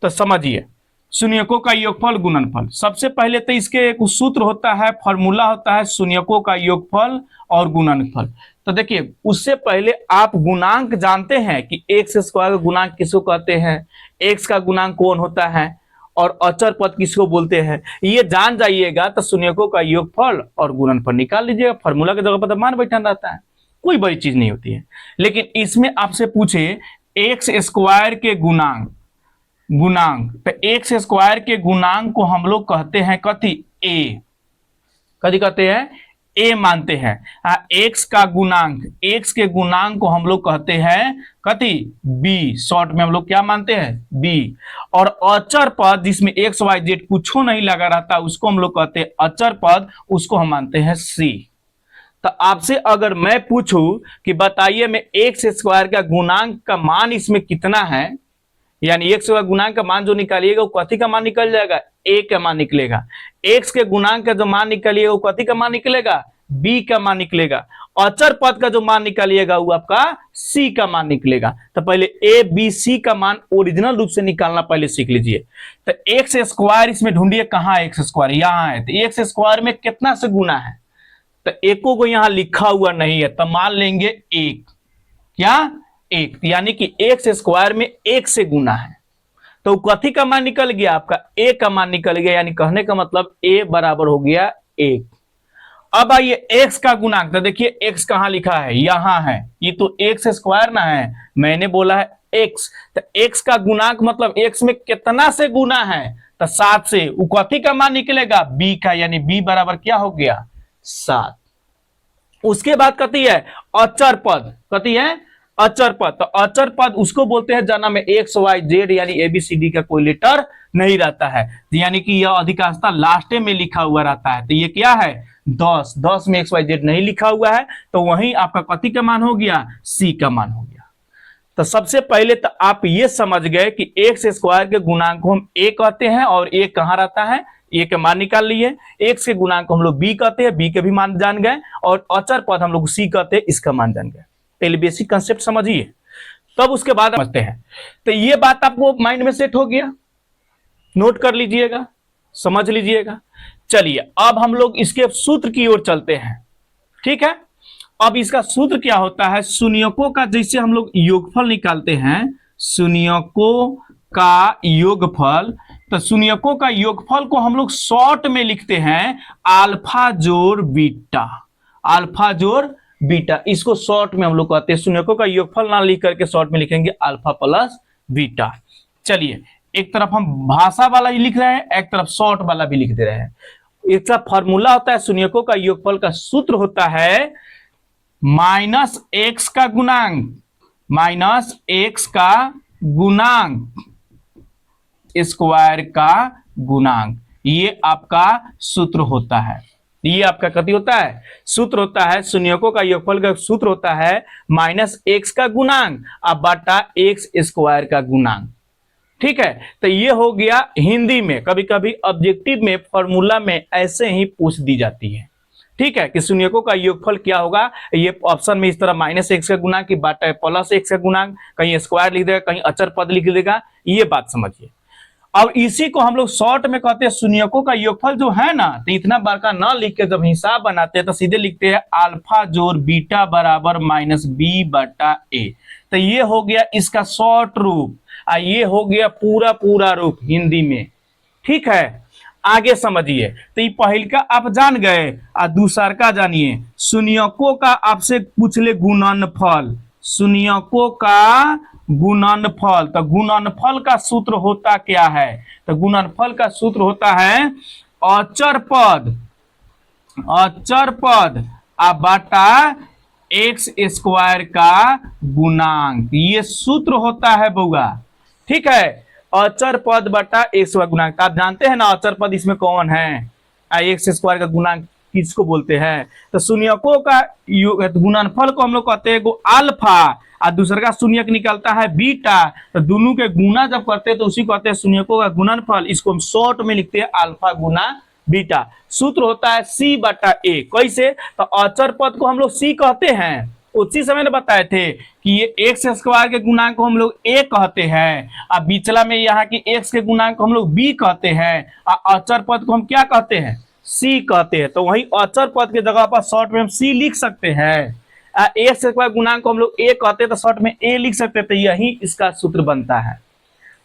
तो समझिए, शून्यकों का योगफल गुणनफल, सबसे पहले तो इसके एक सूत्र होता है, फॉर्मूला होता है शून्यकों का योगफल और गुणनफल। तो देखिए, उससे पहले आप गुणांक जानते हैं कि एक्स स्क्वायर का गुणांक किसको कहते हैं, एक्स का गुणांक कौन होता है और अचर पद किसको बोलते हैं, ये जान जाइएगा तो शून्यकों का योगफल और गुणनफल निकाल लीजिएगा। फॉर्मूला की जगह पर तो मान बैठा रहता है, कोई बड़ी चीज नहीं होती है। लेकिन इसमें आपसे पूछे एक्स स्क्वायर के गुणांक, तो एक्स स्क्वायर के गुणांक को हम लोग कहते हैं कथी, ए, कथी कहते हैं, ए मानते हैं। एक्स का गुणांक, एक्स के गुणांक को हम लोग कहते हैं कथी, बी, शॉर्ट में हम लोग क्या मानते हैं, बी। और अचर पद जिसमें एक्स वाई जेड कुछ नहीं लगा रहता उसको हम लोग कहते हैं अचर पद, उसको हम मानते हैं सी। तो आपसे अगर मैं पूछूं कि बताइए मैं एक्स स्क्वायर का गुणांक का मान इसमें कितना है, यानी एक्स का गुणांक का मान जो निकालिएगा वो कथी का मान निकल जाएगा, ए का मान निकलेगा। एक्स के गुणांक का जो मान निकालिएगा वो कथी का मान निकलेगा, बी का मान निकलेगा। अचर पद का जो मान निकालिएगा वो आपका सी का मान निकलेगा। तो पहले ए बी सी का मान ओरिजिनल रूप से निकालना पहले सीख लीजिए। तो एक्स स्क्वायर इसमें ढूंढिए, कहाँ है एक्स स्क्वायर, यहाँ है। तो एक्स स्क्वायर में कितना से गुना है, तो एको को यहां लिखा हुआ नहीं है, तो मान लेंगे एक, क्या, एक, यानी कि एक्स स्क्वायर में एक से गुना है। तो कथी का मान निकल गया, आपका ए का मान निकल गया, यानी कहने का मतलब ए बराबर हो गया एक। अब आइए एक्स का गुणांक, तो देखिए एक्स कहां लिखा है, यहां है, ये तो एक्स स्क्वायर ना है, मैंने बोला है एक्स। तो एक्स का गुणांक मतलब एक्स में कितना से गुना है, तो 7 से। वो कथी का मान निकलेगा, बी का, यानी बी बराबर क्या हो गया, 7। उसके बाद कथी है, अचर पद, कथी है, अचर पद। तो अचर पद उसको बोलते हैं जना में एक्स वाई जेड यानी एबीसीडी का कोई लेटर नहीं रहता है, यानी कि यह अधिकांशतः लास्ट में लिखा हुआ रहता है। तो ये क्या है, 10 में एक्स वाई जेड नहीं लिखा हुआ है, तो वहीं आपका कथी का मान हो गया, सी का मान हो गया। तो सबसे पहले तो आप ये समझ गए कि एक्स स्क्वायर के गुणांक को हम ए कहते हैं, और ए कहां रहता है, ए के मान निकाल लिए। एक्स के गुणांक को हम लोग बी कहते हैं, बी के भी मान जान गए, और अचर पद हम लोग सी कहते हैं, इसका मान जान गए। पहले बेसिक कंसेप्ट समझिए, तब उसके बाद समझते हैं। तो ये बात आपको माइंड में सेट हो गया, नोट कर लीजिएगा, समझ लीजिएगा। चलिए अब हम लोग इसके सूत्र की ओर चलते हैं, ठीक है। अब इसका सूत्र क्या होता है, शून्यकों का जैसे हम लोग योगफल निकालते हैं, शून्यकों का योगफल, तो शून्यकों का योगफल को हम लोग शॉर्ट में लिखते हैं अल्फा जोड़ बीटा, अल्फा जोड़ बीटा, इसको शॉर्ट में हम लोग कहते हैं। शून्यकों का योगफल ना लिख करके शॉर्ट में लिखेंगे अल्फा प्लस बीटा। चलिए एक तरफ हम भाषा वाला ही लिख रहे हैं, एक तरफ शॉर्ट वाला भी लिख दे रहे हैं। इसका फॉर्मूला होता है, शून्यकों का योगफल का सूत्र होता है माइनस एक्स का गुणांक, माइनस एक्स का गुणांक स्क्वायर का गुणांक, ये आपका सूत्र होता है। ये आपका कथी होता है, सूत्र होता है। शून्यकों का योगफल का सूत्र होता है माइनस एक्स का गुणांक अब बटा एक्स स्क्वायर का गुणांक, ठीक है। तो ये हो गया हिंदी में, कभी कभी ऑब्जेक्टिव में फॉर्मूला में ऐसे ही पूछ दी जाती है, ठीक है, कि शून्यकों का योगफल क्या होगा। ये ऑप्शन में इस तरह माइनस एक्स का गुणांक की बाटा प्लस एक्स का गुणांक, कहीं स्क्वायर लिख देगा, कहीं अचर पद लिख देगा, ये बात समझिए। अब इसी को हम लोग शॉर्ट में कहते हैं शून्यकों का योगफल जो है ना, तो इतना बड़का ना लिख के जब हिसाब बनाते हैं तो सीधे लिखते हैं अल्फा जोड़ बीटा बराबर माइनस बी बटा ए। तो ये हो गया इसका शॉर्ट रूप, ये हो गया पूरा पूरा रूप हिंदी में, ठीक है। आगे समझिए, तो ये पहल का आप जान गए, दूसर का जानिए। शून्यकों का आपसे पूछ ले गुणनफल, शून्यकों का गुणनफल, तो गुणनफल का सूत्र होता क्या है, तो गुणनफल का सूत्र होता है अचर पद, अचर पद बटा एक्स स्क्वायर का गुणांक, ये सूत्र होता है बउआ, ठीक है। अचर पद बटा एक्स स्क्वायर गुणांक, आप जानते हैं ना अचर पद इसमें कौन है, एक्स स्क्वायर का गुणांक किसको बोलते हैं, तो शून्यकों का गुणनफल को हम लोग कहते हैं अल्फा, और दूसरा का शून्यक निकलता है बीटा, तो दोनों के गुना जब करते हैं तो उसी को कहते हैं शून्यकों का गुणनफल। इसको हम शॉर्ट में लिखते हैं अल्फा गुना बीटा। सूत्र होता है सी बटा ए, कैसे, तो अचर पद को हम लोग सी कहते हैं, उसी समय ने बताए थे कि ये एक्स स्क्वायर के गुणांक को हम लोग ए कहते हैं, अब बीचला में यहाँ की एक्स के गुणांक को हम लोग बी कहते हैं, और अचर पद को हम क्या कहते हैं, सी कहते हैं। तो वही अचर पद की जगह पर शॉर्ट में हम सी लिख सकते हैं। एक्स स्क्वायर गुणांक को हम लोग ए कहते हैं तो शॉर्ट में ए लिख सकते हैं। तो यही इसका सूत्र बनता है।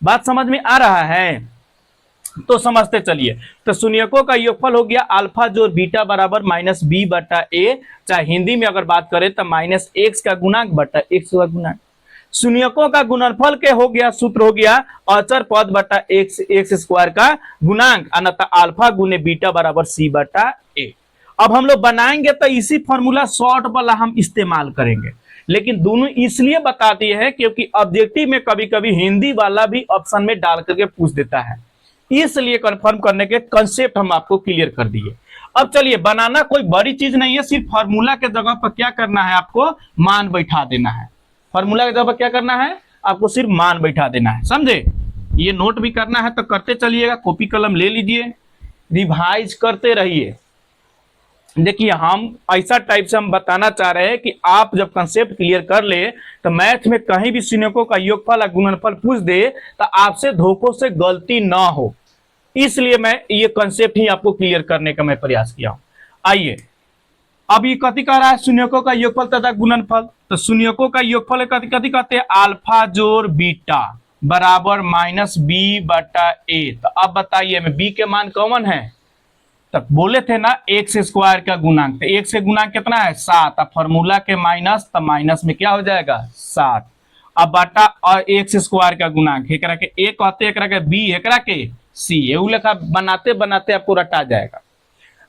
बात समझ में आ रहा है? तो समझते चलिए। तो शून्यकों का योगफल हो गया अल्फा जोड़ बीटा बराबर माइनस बी बटा ए, चाहे हिंदी में अगर बात करें तो माइनस एक्स का गुणांक बटा एक्स का गुणांक। शून्यकों का गुणनफल के हो गया, सूत्र हो गया अचर पद बटा एक्स एक्स स्क्वायर का गुणांक अनंत अल्फा गुने बीटा बराबर सी बटा ए। अब हम लोग बनाएंगे तो इसी फॉर्मूला शॉर्ट वाला हम इस्तेमाल करेंगे, लेकिन दोनों इसलिए बता दिए हैं क्योंकि ऑब्जेक्टिव में कभी कभी हिंदी वाला भी ऑप्शन में डाल करके पूछ देता है, इसलिए कंफर्म करने के कंसेप्ट हम आपको क्लियर कर दिए। अब चलिए, बनाना कोई बड़ी चीज नहीं है, सिर्फ फार्मूला के जगह पर क्या करना है, आपको मान बैठा देना है। फार्मूला की जगह पर क्या करना है, आपको सिर्फ मान बैठा देना है, समझे? ये नोट भी करना है तो करते चलिएगा, कॉपी कलम ले लीजिए, रिवाइज करते रहिए। देखिए, हम ऐसा टाइप से हम बताना चाह रहे हैं कि आप जब कंसेप्ट क्लियर कर ले तो मैथ में कहीं भी शून्यकों का योगफल या गुणनफल पूछ दे तो आपसे धोखों से गलती ना हो, इसलिए मैं ये कंसेप्ट ही आपको क्लियर करने का मैं प्रयास किया हूं। आइए, अब ये कथी कह रहा है, शून्यकों का योगफल तथा गुणनफल। तो शून्यकों का योगफल कथी कहते हैं, अल्फा जोड़ बीटा बराबर माइनस बी बटा ए। तो अब बताइए में बी के मान कौन है, तब बोले थे ना एक्स स्क्वायर का गुणांक, तो एक्स का गुणांक कितना है 7, अब फॉर्मूला के माइनस, तो माइनस में क्या हो जाएगा 7, अब बटा और एक्स स्क्वायर का गुणांक एकरा के ए कहते, एकरा के बी, एकरा के सी, ये लेखा बनाते बनाते आपको रटा जाएगा।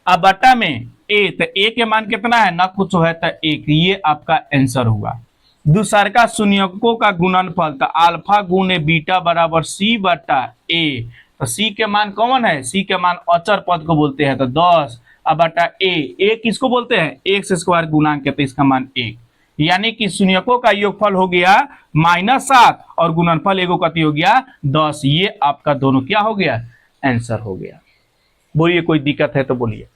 अब बटा में ए, तो ए के मान कितना है ना कुछ है तो 1, ये आपका आंसर हुआ। दूसर का शून्यकों का गुणनफल, तो अल्फा गुने बीटा बराबर सी बटा ए, तो सी के मान कौन है, सी के मान अचर पद को बोलते हैं, तो 10 अब बटा ए किसको बोलते हैं, एक्स स्क्वायर गुणांक, तो इसका मान 1, यानी कि शून्यकों का योगफल हो गया -7 और गुणनफल एगो कति हो गया 10। ये आपका दोनों क्या हो गया, आंसर हो गया। बोलिए कोई दिक्कत है तो बोलिए।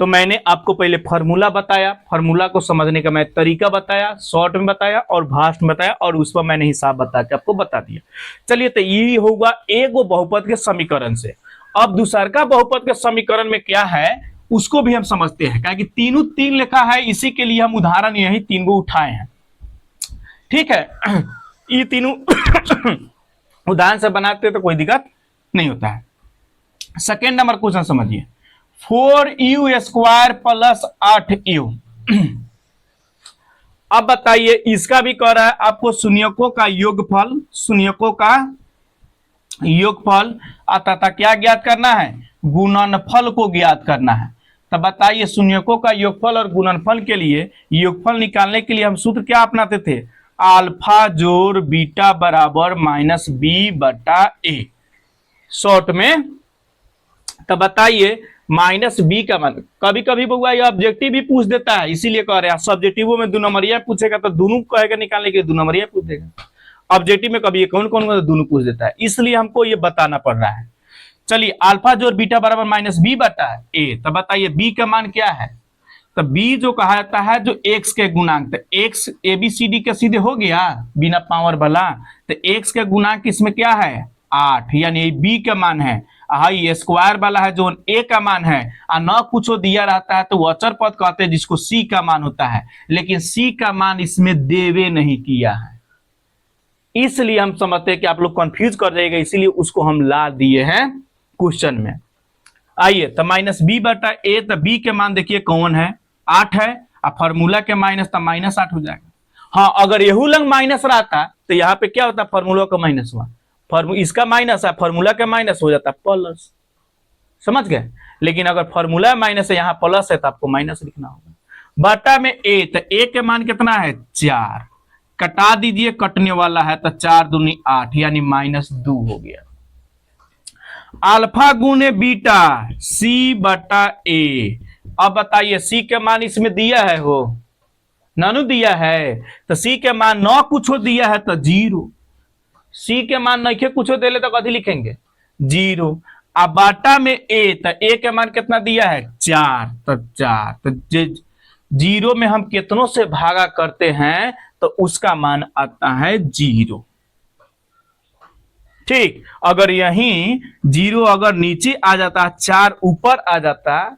तो मैंने आपको पहले फार्मूला बताया, फार्मूला को समझने का मैं तरीका बताया, शॉर्ट में बताया और भास्ट में बताया, और उस पर मैंने हिसाब बता के आपको बता दिया। चलिए, तो ये होगा एगो बहुपद के समीकरण से। अब दूसर का बहुपद के समीकरण में क्या है उसको भी हम समझते हैं, क्योंकि तीनों 3 लिखा है, इसी के लिए हम उदाहरण यही 3 गो उठाए हैं। ठीक है, ये तीनों उदाहरण से बनाते तो कोई दिक्कत नहीं होता है। सेकेंड नंबर क्वेश्चन समझिए, 4u स्क्वायर प्लस 8u। अब बताइए, इसका भी कह रहा है आपको शून्यकों का योगफल, शून्यकों का योगफल अतः क्या ज्ञात करना है, गुणनफल को ज्ञात करना है। तब बताइए, शून्यकों का योगफल और गुणनफल के लिए योगफल निकालने के लिए हम सूत्र क्या अपनाते थे, अल्फा जोड़ बीटा बराबर माइनस बी बटा ए, शॉर्ट में। तब बताइए माइनस बी का मान, कभी कभी बउआ ये ऑब्जेक्टिव भी पूछ देता है, इसीलिए कह रहे हैं सब्जेक्टिव में 2 नंबरिया पूछेगा तो दोनों कहेगा निकालने के लिए 2 नंबरिया पूछ देगा। ऑब्जेक्टिव में कभी कौन कौन दोनों पूछ देता है, इसलिए हमको ये बताना पड़ रहा है। चलिए, अल्फा जोड़ बीटा बराबर माइनस बी बटा ए। तब बताइए बी का मान क्या है, तो बी जो कहा जाता है जो एक्स के गुणांक, तो X A B C D के सीधे हो गया बिना पावर वाला, तो एक्स के गुणांक इसमें क्या है 8, यानी बी का मान है। हाई स्क्वायर वाला है जो ए का मान है, और न कुछ दिया रहता है तो वो अचर पद कहते हैं जिसको सी का मान होता है, लेकिन सी का मान इसमें देवे नहीं किया है, इसलिए हम समझते हैं कि आप लोग कंफ्यूज कर जाएगा, इसीलिए उसको हम ला दिए हैं क्वेश्चन में। आइए, तो माइनस बी बटा ए, तो बी के मान देखिए कौन है 8 है, और फार्मूला के माइनस तो -8 हो जाएगा। हाँ, अगर यहू लंग माइनस रहता तो यहाँ पे क्या होता, फार्मूला का माइनस हुआ, इसका माइनस है, फार्मूला का माइनस हो जाता प्लस, समझ गए। लेकिन अगर फार्मूला माइनस है, यहाँ प्लस है तो आपको माइनस लिखना होगा। बटा में ए, तो ए के मान कितना है 4, कटा दीजिए, कटने वाला है तो 4 दूनी 8, यानी -2 हो गया। अल्फा गुने बीटा सी बटा ए। अब बताइए सी के मान इसमें दिया है हो, नानू दिया है, तो सी के मान न कुछ दिया है तो 0, सी के मान नहीं कुछ दे तो कभी लिखेंगे 0। अब बाटा में ए, तो ए के मान कितना दिया है 4, तो 4, तो जीरो में हम कितनों से भागा करते हैं तो उसका मान आता है 0। ठीक, अगर यहीं 0 अगर नीचे आ जाता, 4 ऊपर आ जाता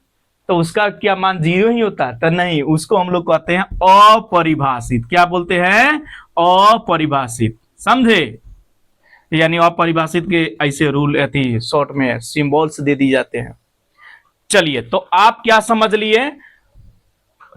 तो उसका क्या मान 0 ही होता? तो नहीं, उसको हम लोग कहते हैं अपरिभाषित। क्या बोलते हैं? अपरिभाषित। समझे? यानी अपरिभाषित के ऐसे रूल ऐसी शॉर्ट में सिंबल्स दे दी जाते हैं। चलिए, तो आप क्या समझ लिए?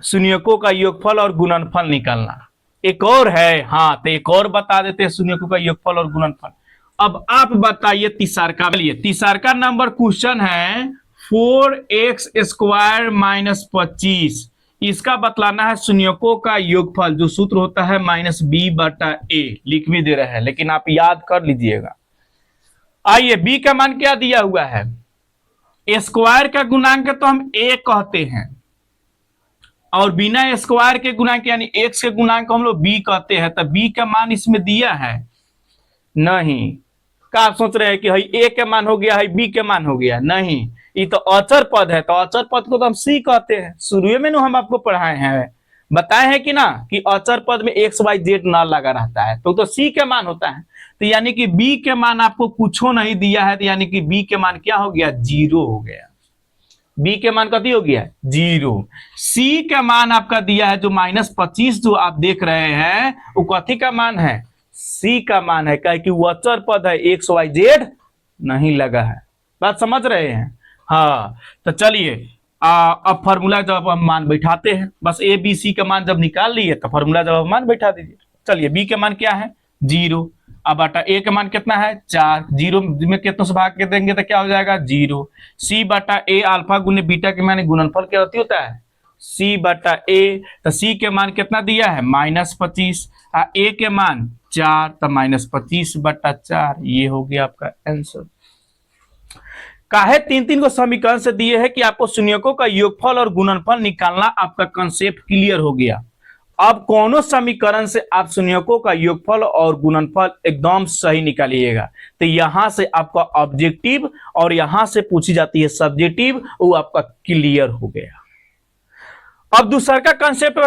शून्यकों का योगफल और गुणनफल निकालना। एक और है, हाँ, तो एक और बता देते हैं शून्यकों का योगफल और गुणनफल। अब आप बताइए तीसरका। चलिए, तीसरका नंबर क्वेश्चन है 4x² माइनस 25। इसका बतलाना है शून्यकों का योगफल, जो सूत्र होता है -b/a। लिख भी दे रहे हैं, लेकिन आप याद कर लीजिएगा। आइए, b का मान क्या दिया हुआ है? स्क्वायर का गुणांक तो हम a कहते हैं, और बिना स्क्वायर के गुणांक यानी x के गुणांक हम लोग b कहते हैं। तो b का मान इसमें दिया है नहीं। क्या आप सोच रहे हैं कि भाई a के मान हो गया है, b के मान हो गया? नहीं, ये तो अचर पद है, तो अचर पद को तो हम c कहते हैं। शुरू में हम आपको पढ़ाए हैं, बताए हैं कि ना, कि अचर पद में x y z ना लगा रहता है तो c के मान होता है। तो यानी कि b के मान आपको कुछ नहीं दिया है, तो यानी कि b के मान क्या हो गया? 0 हो गया। b के मान कती हो गया? 0। c का मान आपका दिया है जो -25 जो आप देख रहे हैं, वो कथी का मान है? c का मान है, क्या कि वो अचर पद है, x y z नहीं लगा है। बात समझ रहे हैं? हाँ, तो चलिए अब फॉर्मूला जब हम मान बैठाते हैं, बस a b c का मान जब निकाल लिए तो फॉर्मूला जब मान बैठा दीजिए। चलिए, b के मान क्या है? 0। अब बटा a का मान कितना है? 4। 0 में कितनों से भाग के देंगे तो क्या हो जाएगा? 0। c/a अल्फा गुने बीटा के मान गुणनफल क्या होता है? c/a। तो c के मान कितना दिया है? -25। a के मान 4, तो -25/4। ये हो गया आपका आंसर। काहे 3-3 को समीकरण से दिए है कि आपको शून्यकों का योगफल और गुणनफल निकालना। आपका कंसेप्ट क्लियर हो गया। अब कोनो समीकरण से आप शून्यकों का योगफल और गुणनफल एकदम सही निकालिएगा, तो यहां से आपका ऑब्जेक्टिव और यहां से पूछी जाती है सब्जेक्टिव, वो आपका क्लियर हो गया। अब दूसरा का कंसेप्ट